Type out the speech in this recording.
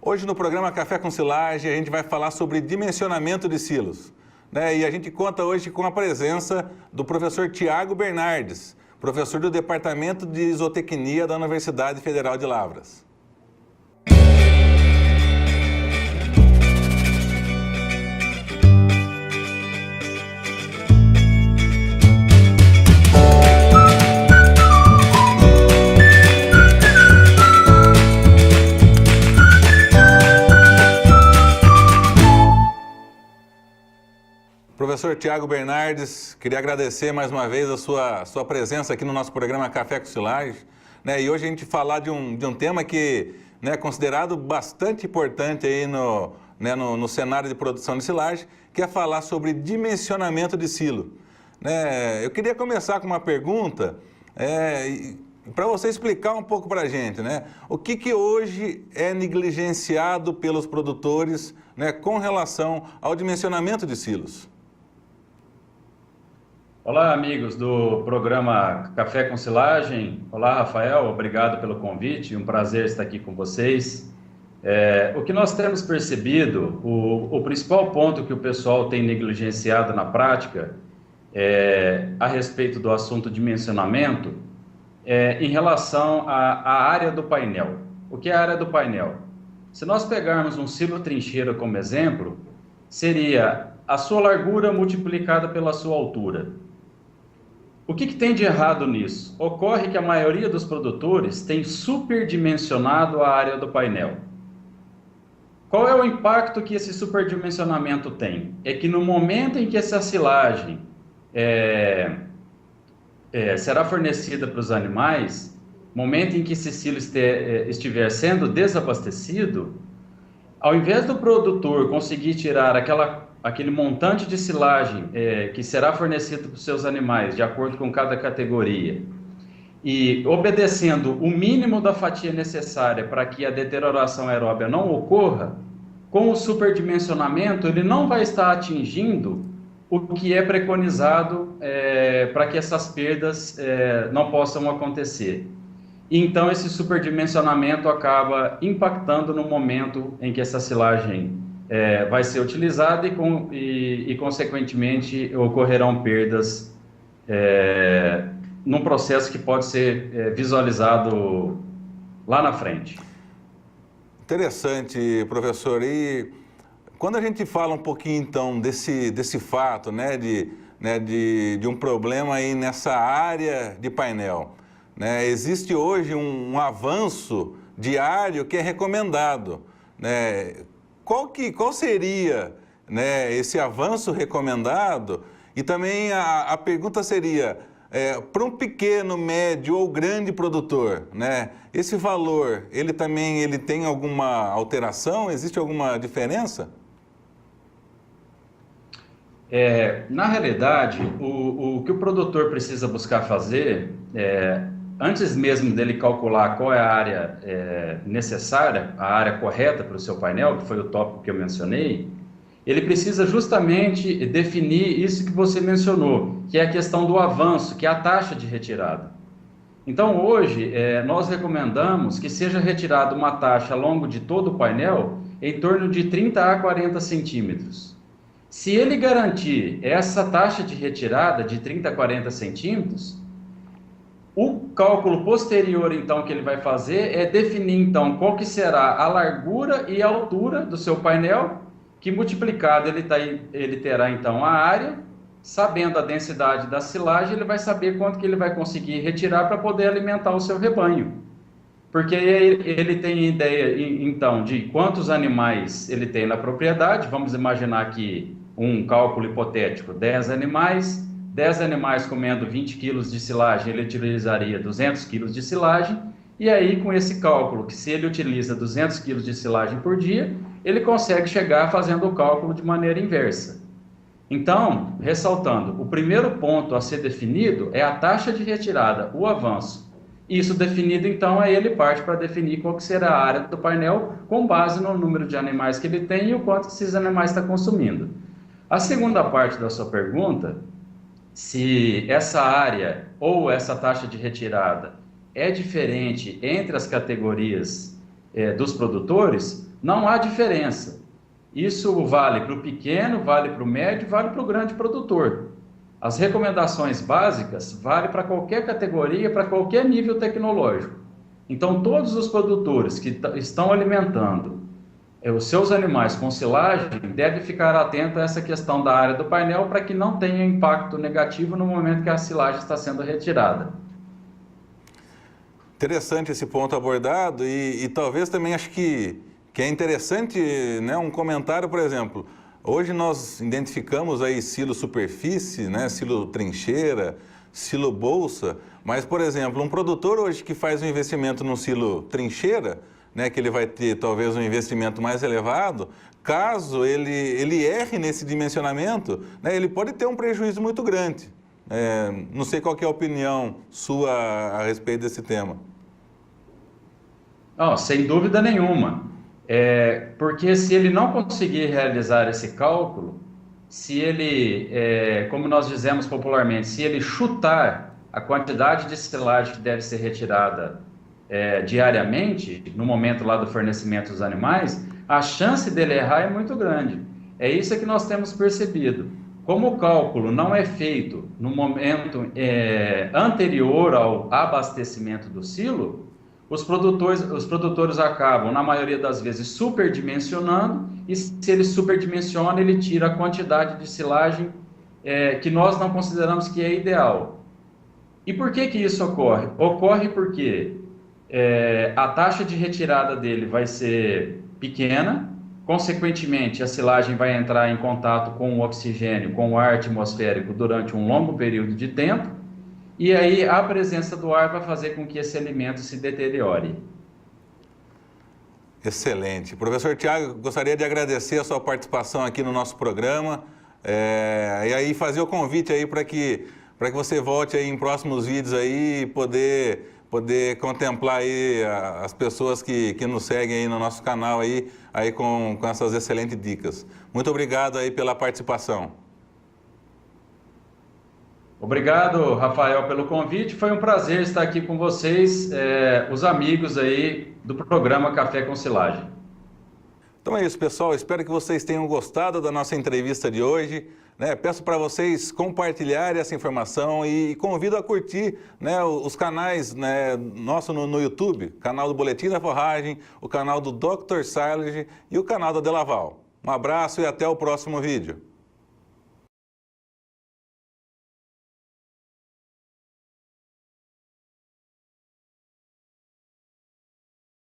Hoje no programa Café com Silagem a gente vai falar sobre dimensionamento de silos, né? E a gente conta hoje com a presença do professor Tiago Bernardes, professor do Departamento de Isotecnia da Universidade Federal de Lavras. Professor Tiago Bernardes, queria agradecer mais uma vez a sua presença aqui no nosso programa Café com Silagem, né? E hoje a gente falar de um tema que é considerado bastante importante aí no cenário de produção de silagem, que é falar sobre dimensionamento de silo, né? Eu queria começar com uma pergunta, para você explicar um pouco para a gente, né? O que hoje é negligenciado pelos produtores, né, com relação ao dimensionamento de silos? Olá, amigos do programa Café com Silagem. Olá, Rafael, obrigado pelo convite, um prazer estar aqui com vocês. O que nós temos percebido, o principal ponto que o pessoal tem negligenciado na prática a respeito do assunto dimensionamento em relação à área do painel. O que é a área do painel? Se nós pegarmos um silo trincheira como exemplo, seria a sua largura multiplicada pela sua altura. O que tem de errado nisso? Ocorre que a maioria dos produtores tem superdimensionado a área do painel. Qual é o impacto que esse superdimensionamento tem? É que no momento em que essa silagem será fornecida para os animais, momento em que esse silo estiver sendo desabastecido, ao invés do produtor conseguir tirar aquele montante de silagem que será fornecido para os seus animais, de acordo com cada categoria, e obedecendo o mínimo da fatia necessária para que a deterioração aeróbia não ocorra, com o superdimensionamento ele não vai estar atingindo o que é preconizado para que essas perdas não possam acontecer. Então esse superdimensionamento acaba impactando no momento em que essa silagem vai ser utilizada e consequentemente, ocorrerão perdas num processo que pode ser visualizado lá na frente. Interessante, professor. E quando a gente fala um pouquinho, então, desse fato, né, de um problema aí nessa área de painel, né, existe hoje um avanço diário que é recomendado, né? Qual seria, né, esse avanço recomendado? E também a pergunta seria, para um pequeno, médio ou grande produtor, né, esse valor, ele tem alguma alteração? Existe alguma diferença? Na realidade, o que o produtor precisa buscar fazer, antes mesmo dele calcular qual é a área necessária, a área correta para o seu painel, que foi o tópico que eu mencionei, ele precisa justamente definir isso que você mencionou, que é a questão do avanço, que é a taxa de retirada. Então, hoje, nós recomendamos que seja retirada uma taxa ao longo de todo o painel em torno de 30 a 40 centímetros. Se ele garantir essa taxa de retirada de 30 a 40 centímetros, o cálculo posterior, então, que ele vai fazer é definir, então, qual que será a largura e a altura do seu painel, que multiplicado ele terá, então, a área. Sabendo a densidade da silagem, ele vai saber quanto que ele vai conseguir retirar para poder alimentar o seu rebanho. Porque ele tem ideia, então, de quantos animais ele tem na propriedade. Vamos imaginar aqui um cálculo hipotético, 10 animais comendo 20 quilos de silagem, ele utilizaria 200 quilos de silagem, e aí com esse cálculo, que se ele utiliza 200 quilos de silagem por dia, ele consegue chegar fazendo o cálculo de maneira inversa. Então, ressaltando, o primeiro ponto a ser definido é a taxa de retirada, o avanço. Isso definido, então, aí ele parte para definir qual que será a área do painel com base no número de animais que ele tem e o quanto esses animais estão consumindo. A segunda parte da sua pergunta, se essa área ou essa taxa de retirada é diferente entre as categorias dos produtores, não há diferença. Isso vale para o pequeno, vale para o médio, vale para o grande produtor. As recomendações básicas valem para qualquer categoria, para qualquer nível tecnológico. Então, todos os produtores que estão alimentando os seus animais com silagem devem ficar atentos a essa questão da área do painel para que não tenha impacto negativo no momento que a silagem está sendo retirada. Interessante esse ponto abordado e talvez também acho que é interessante, né, um comentário, por exemplo, hoje nós identificamos aí silo superfície, né, silo trincheira, silo bolsa, mas, por exemplo, um produtor hoje que faz um investimento no silo trincheira, né, que ele vai ter talvez um investimento mais elevado, caso ele erre nesse dimensionamento, né, ele pode ter um prejuízo muito grande. Não sei qual que é a opinião sua a respeito desse tema. Não, sem dúvida nenhuma. Porque se ele não conseguir realizar esse cálculo, se ele, como nós dizemos popularmente, se ele chutar a quantidade de silagem que deve ser retirada diariamente, no momento lá do fornecimento dos animais, a chance dele errar é muito grande. É isso que nós temos percebido. Como o cálculo não é feito no momento anterior ao abastecimento do silo, os produtores acabam, na maioria das vezes, superdimensionando, e se ele superdimensiona, ele tira a quantidade de silagem que nós não consideramos que é ideal. E por que isso ocorre? Ocorre porque a taxa de retirada dele vai ser pequena, consequentemente, a silagem vai entrar em contato com o oxigênio, com o ar atmosférico durante um longo período de tempo, e aí a presença do ar vai fazer com que esse alimento se deteriore. Excelente. Professor Tiago, gostaria de agradecer a sua participação aqui no nosso programa e aí fazer o convite aí para que você volte aí em próximos vídeos aí e poder contemplar aí as pessoas que nos seguem aí no nosso canal aí com essas excelentes dicas. Muito obrigado aí pela participação. Obrigado, Rafael, pelo convite. Foi um prazer estar aqui com vocês, os amigos aí do programa Café com Silagem. Então é isso, pessoal. Espero que vocês tenham gostado da nossa entrevista de hoje. Peço para vocês compartilharem essa informação e convido a curtir, os canais nosso no YouTube, canal do Boletim da Forragem, o canal do Dr. Silage e o canal da Delaval. Um abraço e até o próximo vídeo.